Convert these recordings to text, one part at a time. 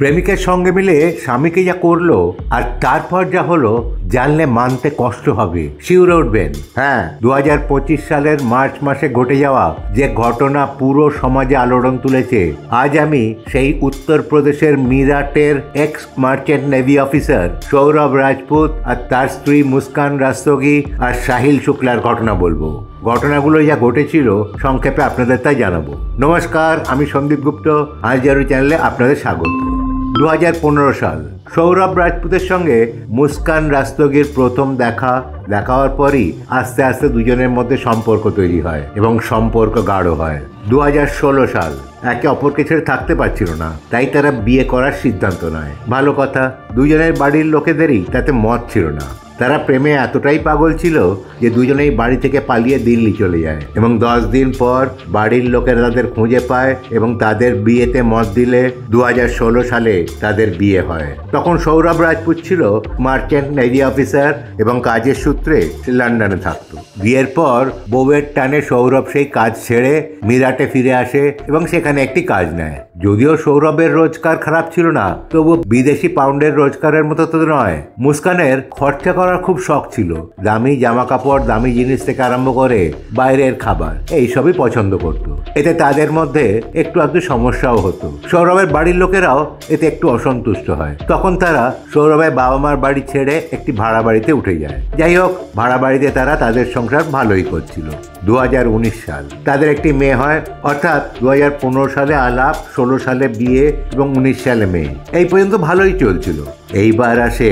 প্রেমিকের সঙ্গে মিলে স্বামীকে যা করলো আর তারপর যা হলো জানলে মানতে কষ্ট হবে, শিউরে উঠবেন। হ্যাঁ, 2025 সালের মার্চ মাসে ঘটে যাওয়া যে ঘটনা পুরো সমাজে আলোড়ন তুলেছে, আজ আমি সেই উত্তরপ্রদেশের মিরাটের ex merchant navy officer Saurabh Rajput আর তার স্ত্রী মুস্কান রাস্তোগি আর সাহিল শুক্লার ঘটনা বলবো। ঘটনাগুলো যা ঘটেছিল সংক্ষেপে আপনাদের তাই জানাবো। নমস্কার, আমি সন্দীপ গুপ্ত, আইজারু চ্যানেলে আপনাদের স্বাগত। 2015 সাল, সৌরভ রাজপুতের সঙ্গে মুস্কান রাস্তোগির প্রথম দেখা হওয়ার পরই আস্তে আস্তে দুজনের মধ্যে সম্পর্ক তৈরি হয় এবং সম্পর্ক গাঢ় হয়। 2016 সাল, একে অপরকে ছেড়ে থাকতে পারছিল না, তাই তারা বিয়ে করার সিদ্ধান্ত নেয়। ভালো কথা, দুজনের বাড়ির লোকেদেরই তাতে মত ছিল না। তারা প্রেমে এতটাই পাগল ছিল যে দুজনেই বাড়ি থেকে পালিয়ে দিল্লি চলে যায় এবং 10 দিন পর বাড়ির লোকেরা তাদের খুঁজে পায় এবং তাদের বিয়েতে মত দিলে 2016 সালে তাদের বিয়ে হয়। তখন সৌরভ রাজপুত ছিল মার্চেন্ট নেভি অফিসার এবং কাজের সূত্রে লন্ডনে থাকতো। বিয়ের পর বউয়ের টানে সৌরভ সেই কাজ ছেড়ে মিরাটে ফিরে আসে এবং সেখানে একটি কাজ নেয়। যদিও সৌরভের রোজগার খারাপ ছিল না, তবু বিদেশি পাউন্ডের রোজগারের মতো তো নয়। মুস্কানের খরচা করার খুব শখ ছিল। দামি জামা কাপড়, দামি জিনিস থেকে আরম্ভ করে বাইরের খাবার এইসবই পছন্দ করত। এতে তাদের মধ্যে একটু আধটু সমস্যাও হতো। সৌরভের বাড়ির লোকেরাও এতে একটু অসন্তুষ্ট হয়। তখন তারা সৌরভের বাবা মার বাড়ি ছেড়ে একটি ভাড়া বাড়িতে উঠে যায়। যাই হোক, ভাড়া বাড়িতে তারা তাদের সংসার ভালোই করছিল। 2019 সাল, তাদের একটি মেয়ে হয়, অর্থাৎ 2015 সালে আলাপ, 16 সালে বিয়ে এবং 19 সালে মেয়ে। এই পর্যন্ত ভালোই চলছিল। এইবার আসে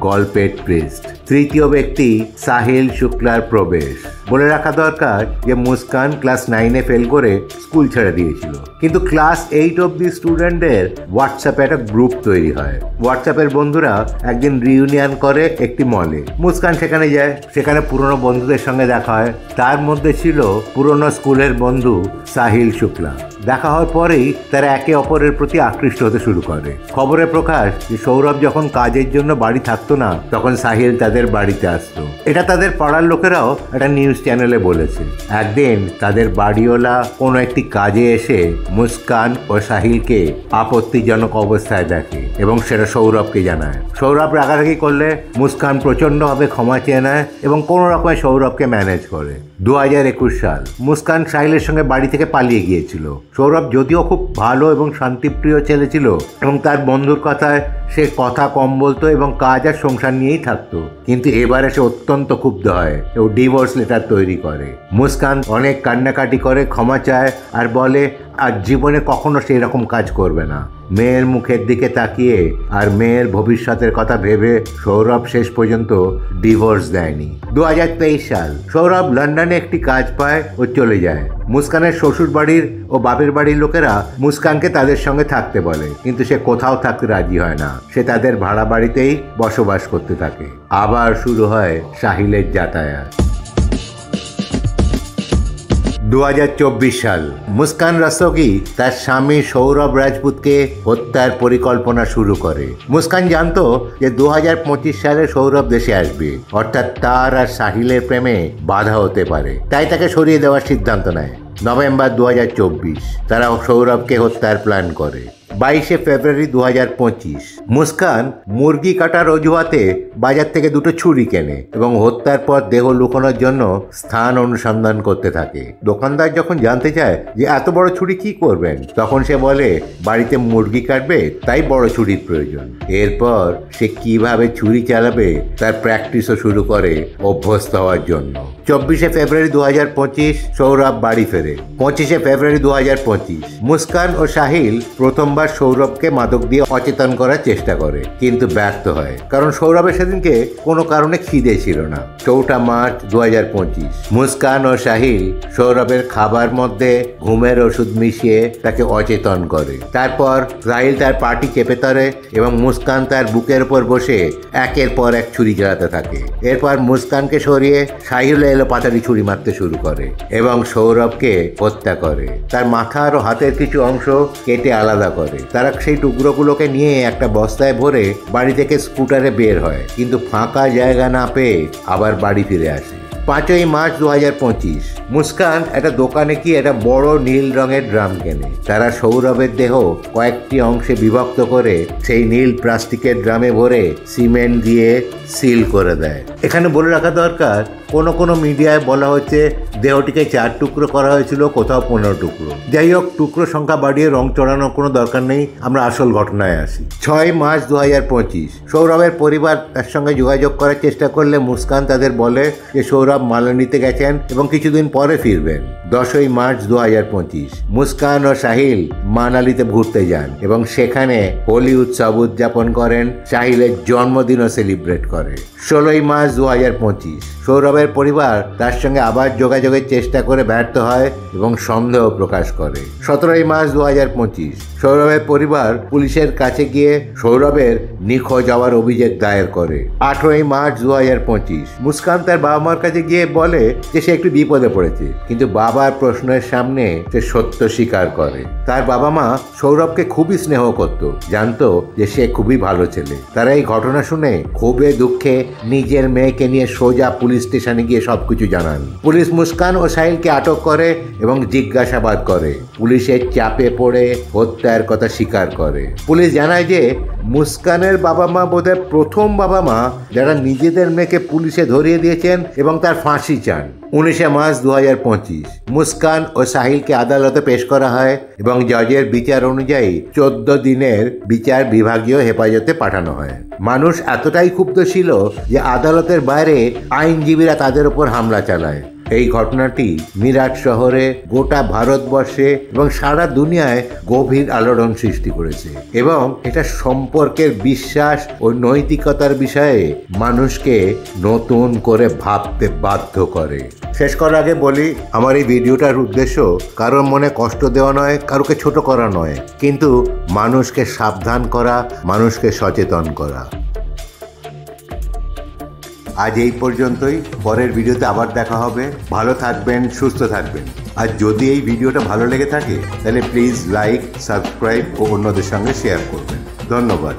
গল্পের টুইস্ট। তৃতীয় ব্যক্তি সাহিল শুক্লার প্রবেশ। বলে রাখা দরকার যে মুস্কান ক্লাস 9-এ ফেল করে স্কুল ছেড়ে দিয়েছিল, কিন্তু ক্লাস 8 অব্দি স্টুডেন্টদের হোয়াটসঅ্যাপে একটা গ্রুপ তৈরি হয়। হোয়াটসঅ্যাপের বন্ধুরা একদিন রিউনিয়ন করে একটি মলে। মুস্কান সেখানে যায়। সেখানে পুরনো বন্ধুদের সঙ্গে দেখা হয়। তার মধ্যে ছিল পুরনো স্কুলের বন্ধু সাহিল শুক্লা। দেখা হওয়ার পরেই তারা একে অপরের প্রতি আকৃষ্ট হতে শুরু করে। খবরে প্রকাশ যে সৌরভ যখন কাজের জন্য বাড়ি থাকতো না, তখন সাহিল তাদের বাড়িতে আসতো। এটা তাদের পাড়ার লোকেরাও একটা নিউজ চ্যানেলে বলেছে। একদিন তাদের বাড়িওয়ালা কোনো একটি কাজে এসে মুস্কান ও সাহিলকে আপত্তিজনক অবস্থায় দেখে এবং সেটা সৌরভকে জানায়। সৌরভ রাগারাগি করলে মুস্কান প্রচণ্ডভাবে ক্ষমা চেয়ে নেয় এবং কোনো রকমের সৌরভকে ম্যানেজ করে। 2021 সাল, মুস্কান সাহিলের সঙ্গে বাড়ি থেকে পালিয়ে গিয়েছিল। সৌরভ যদিও খুব ভালো এবং শান্তিপ্রিয় ছেলে ছিল এবং তার বন্ধুর কথায় সে কথা কম বলতো এবং কাজ আর সংসার নিয়েই থাকতো, কিন্তু এবারে সে অত্যন্ত ক্ষুব্ধ হয় এবং ডিভোর্স লেটার তৈরি করে। মুস্কান অনেক কান্নাকাটি করে, ক্ষমা চায় আর বলে আর জীবনে কখনো সেই রকম কাজ করবে না। মেয়ের মুখের দিকে তাকিয়ে আর মেয়ের ভবিষ্যতের কথা ভেবে সৌরভ শেষ পর্যন্ত ডিভোর্স দেয়নি। 2023 সাল, সৌরভ লন্ডনে একটি কাজ পায় ও চলে যায়। মুস্কানের শ্বশুর বাড়ির ও বাপের বাড়ির লোকেরা মুস্কানকে তাদের সঙ্গে থাকতে বলে, কিন্তু সে কোথাও থাকতে রাজি হয় না। সে তাদের ভাড়া বাড়িতেই বসবাস করতে থাকে। আবার শুরু হয় সাহিলের যাতায়াত। 2024 সাল, মুস্কান রাস্তোগি তার স্বামী সৌরভ রাজপুতকে হত্যার পরিকল্পনা শুরু করে। মুস্কান জানতো যে 2025 সালে সৌরভ দেশে আসবে, অর্থাৎ তার আর সাহিলের প্রেমে বাধা হতে পারে, তাই তাকে সরিয়ে দেওয়ার সিদ্ধান্ত নেয়। নভেম্বর 2024, তারা সৌরভকে হত্যার প্ল্যান করে। 22 ফেব্রুয়ারি 2025, মুস্কান মুরগি কাটার অজুহাতে বাজার থেকে দুটো ছুরি কেনে এবং হত্যার পর দেহ লুকানোর জন্য স্থান অনুসন্ধান করতে থাকে। দোকানদার যখন জানতে চায় যে এত বড় ছুরি কি করবেন, তখন সে বলে বাড়িতে মুরগি কাটবে, তাই বড় ছুরির প্রয়োজন। এরপর সে কিভাবে ছুরি চালাবে তার প্র্যাকটিসও শুরু করে অভ্যস্ত হওয়ার জন্য। 24 ফেব্রুয়ারি 2025, সৌরভ বাড়ি ফেরে। 25 ফেব্রুয়ারি 2025, মুস্কান ও সাহিল প্রথমবার সৌরভকে মাদক দিয়ে অচেতন করার চেষ্টা করে, কিন্তু ব্যর্থ হয়, কারণ সৌরভের সেদিনকে কোনো কারণে খিদে ছিল না। 4 মার্চ 2025, মুস্কান ও সাহিল সৌরভের খাবার মধ্যে ঘুমের ওষুধ মিশিয়ে তাকে অচেতন করে। তারপর সাহিল তার পাটি চেপে ধরে এবং মুস্কান তার বুকের উপর বসে একের পর এক ছুরি চালাতে থাকে। এরপর মুস্কানকে সরিয়ে সাহিল এলো পাতারি ছুরি মারতে শুরু করে এবং সৌরভকে হত্যা করে। তার মাথার ও হাতের কিছু অংশ কেটে আলাদা করে। তারা সেই টুকরোগুলোকে নিয়ে একটা বস্তায় ভরে বাড়ি থেকে স্কুটারে বের হয়, কিন্তু ফাঁকা জায়গা না পেয়ে আবার বাড়ি ফিরে আসে। 5ই মার্চ 2025 মুস্কান একটা দোকানে গিয়ে একটা বড় নীল রঙের ড্রাম কেনে। তারা সৌরভের দেহ কয়েকটি অংশে বিভক্ত করে সেই নীল প্লাস্টিকের ড্রামে ভরে সিমেন্ট দিয়ে সিল করে দেয়। এখানে বলে রাখা দরকার, কোনো মিডিয়ায় বলা হচ্ছে দেহটিকে 4 টুকরো করা হয়েছিল, কোথাও 15 টুকরো। যাই হোক, টুকরো সংখ্যা বাড়িয়ে রং চড়ানোর কোনো দরকার নেই, আমরা আসল ঘটনায় আসি। 6 মার্চ 2025 সৌরভের পরিবার তার সঙ্গে যোগাযোগ করার চেষ্টা করলে মুস্কান তাদের বলে যে সৌরভ মালানিতে গেছেন এবং কিছুদিন পরে ফিরবেন। 10ই মার্চ 2025 মুস্কান ও সাহিল মানালিতে ঘুরতে যান এবং সেখানে হোলি উৎসব উদযাপন করেন, সাহিলের জন্মদিনও সেলিব্রেট করে। 16ই মার্চ 2025 সৌরভের পরিবার তার সঙ্গে আবার যোগাযোগের চেষ্টা করে ব্যর্থ হয় এবং সন্দেহ প্রকাশ করে। 17ই মার্চ 2025 সৌরভের পরিবার পুলিশের কাছে গিয়ে সৌরভের নিখোঁজ হওয়ার অভিযোগ দায়ের করে। 18ই মার্চ 2025 মুস্কান তার বাবা মার কাছে গিয়ে বলে যে সে একটু বিপদে পড়েছে, কিন্তু বাবার প্রশ্নের সামনে সে সত্য স্বীকার করে। তার বাবা মা সৌরভকে খুবই স্নেহ করত, জানতো যে সে খুবই ভালো ছেলে। তারা এই ঘটনা শুনে ক্ষোভে দুঃখে নিজের মেয়েকে নিয়ে সোজা পুলিশ স্টেশনে গিয়ে সবকিছু জানান। পুলিশ মুস্কান ও সাহিলকে আটক করে এবং জিজ্ঞাসাবাদ করে। পুলিশের চাপে পড়ে হত্যার কথা স্বীকার করে। পুলিশ জানায় যে মুস্কানের বাবা মা বোধহয় প্রথম বাবা মা যারা নিজেদের মেয়েকে পুলিশে ধরিয়ে দিয়েছেন এবং তার ফাঁসি চান। 19 মার্চ 2025 মুস্কান ও সাহিলকে আদালতে পেশ করা হয় এবং জজের বিচার অনুযায়ী 14 দিনের বিচার বিভাগীয় হেফাজতে পাঠানো হয়। মানুষ এতটাই ক্ষুব্ধ ছিল যে আদালতের বাইরে আইনজীবীরা তাদের উপর হামলা চালায়। এই ঘটনাটি মিরাট শহরে, গোটা ভারতবর্ষে এবং সারা দুনিয়ায় গভীর আলোড়ন সৃষ্টি করেছে এবং এটা সম্পর্কের বিশ্বাস ও নৈতিকতার বিষয়ে মানুষকে নতুন করে ভাবতে বাধ্য করে। শেষ করার আগে বলি, আমার এই ভিডিওটার উদ্দেশ্য কারোর মনে কষ্ট দেওয়া নয়, কারোকে ছোট করা নয়, কিন্তু মানুষকে সাবধান করা, মানুষকে সচেতন করা। আজ এই পর্যন্তই, পরের ভিডিওতে আবার দেখা হবে। ভালো থাকবেন, সুস্থ থাকবেন। আর যদি এই ভিডিওটা ভালো লেগে থাকে তাহলে প্লিজ লাইক, সাবস্ক্রাইব ও অন্যদের সঙ্গে শেয়ার করবেন। ধন্যবাদ।